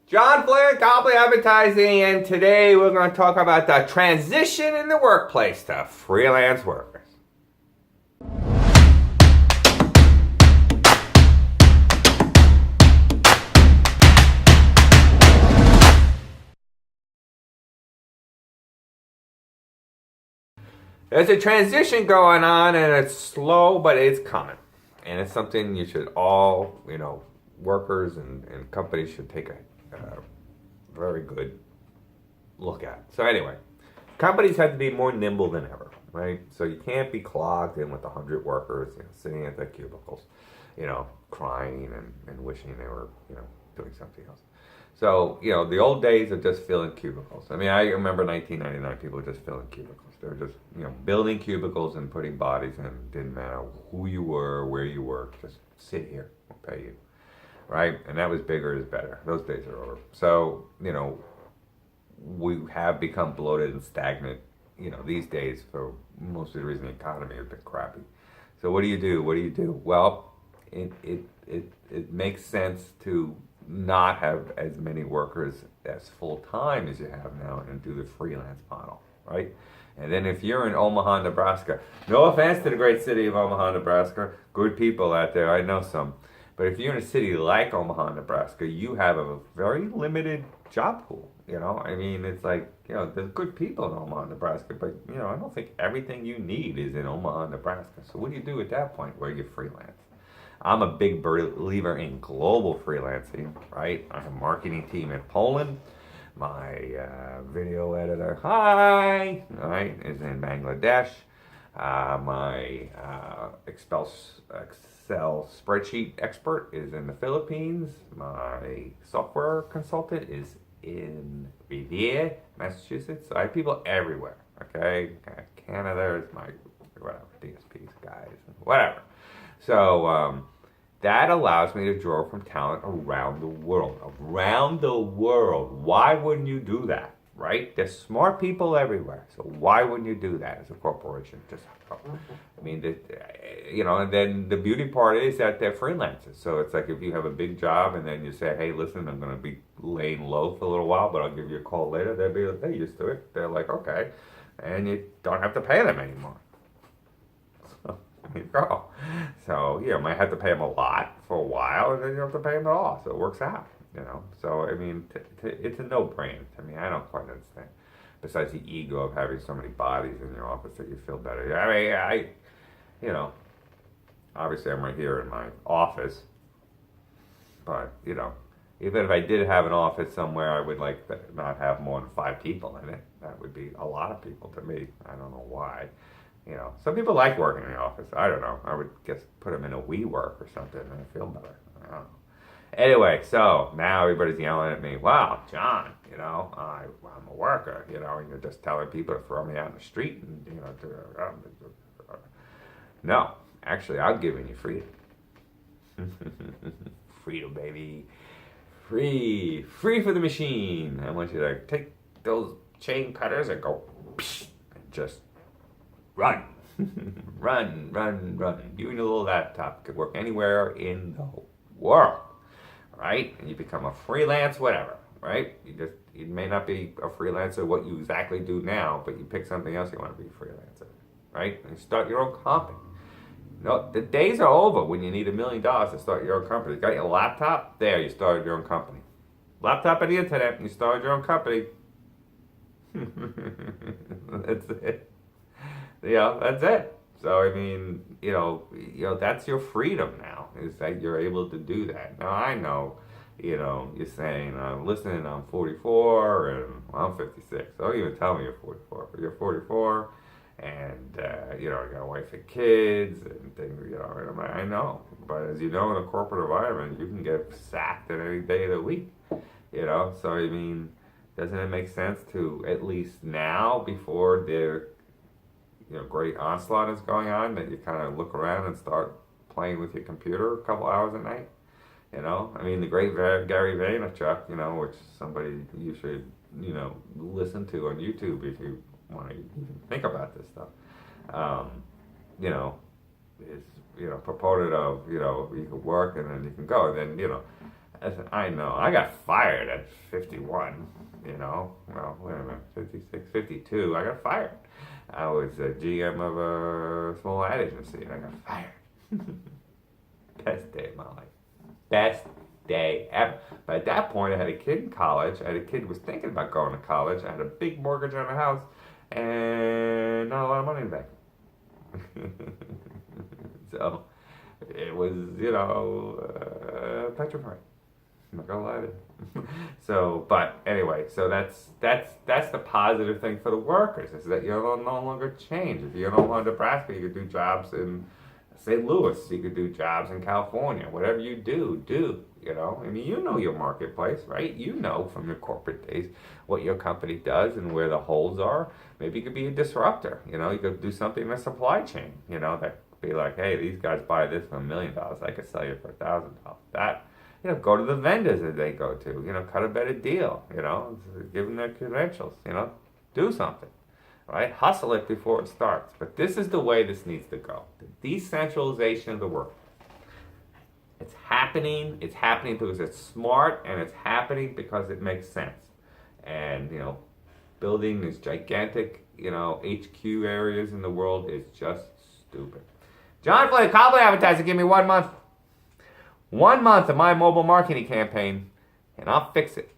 John Flynn, Copley Advertising, and today we're going to talk about the transition in the workplace to freelance workers. There's a transition going on, and it's slow, but it's coming. And it's something you should all, workers and companies should take a very good look at. So anyway, companies have to be more nimble than ever, right? So you can't be clogged in with 100 workers, sitting at their cubicles, crying and wishing they were, doing something else. So, the old days of just filling cubicles. I mean, I remember 1999, people were just filling cubicles. They were just, building cubicles and putting bodies in. Didn't matter who you were, where you worked, just sit here, we'll pay you. Right? And that was bigger is better. Those days are over. So, we have become bloated and stagnant, these days for most of the reason the economy has been crappy. So what do you do? Well, it makes sense to not have as many workers as full-time as you have now and do the freelance model, right? And then if you're in Omaha, Nebraska, no offense to the great city of Omaha, Nebraska, good people out there, I know some. But if you're in a city like Omaha, Nebraska, you have a very limited job pool. I mean, it's like, there's good people in Omaha, Nebraska, but, I don't think everything you need is in Omaha, Nebraska. So what do you do at that point where you freelance? I'm a big believer in global freelancing, right? I have a marketing team in Poland. My video editor, hi, right, is in Bangladesh. My Excel spreadsheet expert is in the Philippines. My software consultant is in Revere, Massachusetts. So I have people everywhere, okay? Canada is my, whatever, DSPs, guys, whatever. So that allows me to draw from talent around the world. Around the world. Why wouldn't you do that? Right? There's smart people everywhere. So why wouldn't you do that as a corporation? And then the beauty part is that they're freelancers. So it's like if you have a big job and then you say, hey, listen, I'm going to be laying low for a little while, but I'll give you a call later. They're used to it. They're like, okay. And you don't have to pay them anymore. So there you go. So, you might have to pay them a lot for a while and then you don't have to pay them at all. So it works out. So I mean, it's a no-brainer to me. I don't quite understand. Besides the ego of having so many bodies in your office that you feel better. I mean, obviously I'm right here in my office, but even if I did have an office somewhere, I would like to not have more than 5 people in it. That would be a lot of people to me. I don't know why. Some people like working in the office. I don't know. I would guess put them in a WeWork or something and I feel better. I don't know. Anyway, so now everybody's yelling at me, wow, John, I'm a worker, and you're just telling people to throw me out in the street and, no, actually, I'm giving you freedom. Freedom, baby. Free for the machine. I want you to take those chain cutters and go, and just run. Run. You and your little laptop could work anywhere in the world. Right? And you become a freelance, whatever, right? You may not be a freelancer what you exactly do now, but you pick something else you want to be a freelancer, right? And you start your own company. No, the days are over when you need $1 million to start your own company. You got your laptop, there, you started your own company. Laptop and the internet, you started your own company. That's it. That's it. So, I mean, that's your freedom now, is that you're able to do that. Now, I know, you're saying, listen, I'm 44 and I'm 56. Don't even tell me you're 44. But you're 44 and, you got a wife and kids and things, I know. But as you know, in a corporate environment, you can get sacked at any day of the week, So, I mean, doesn't it make sense to, at least now, before they're great onslaught is going on, that you kind of look around and start playing with your computer a couple hours a night. I mean, the great Gary Vaynerchuk, which somebody you should, listen to on YouTube if you want to even think about this stuff. Is proponent of you can work and then you can go. And then I know. I got fired at 51, you know. Well, wait a minute, 56, 52. I got fired. I was a GM of a small ad agency and I got fired. Best day of my life. Best day ever. But at that point, I had a kid in college. I had a kid who was thinking about going to college. I had a big mortgage on a house and not a lot of money in the bank. So it was, petrifying. I'm not gonna lie to you. So, but anyway, so that's the positive thing for the workers is that you'll no longer change. If you're no longer in Nebraska, you could do jobs in St. Louis. You could do jobs in California. Whatever you do. I mean, you know your marketplace, right? You know from your corporate days what your company does and where the holes are. Maybe you could be a disruptor. You could do something in the supply chain. That be like, hey, these guys buy this for $1 million. I could sell you for $1,000. That. Go to the vendors that they go to, cut a better deal, give them their credentials, do something, right? Hustle it before it starts. But this is the way this needs to go. The decentralization of the work. It's happening because it's smart and it's happening because it makes sense. And, building these gigantic, HQ areas in the world is just stupid. John Flynn, Copley Advertising, give me 1 month. 1 month of my mobile marketing campaign, and I'll fix it.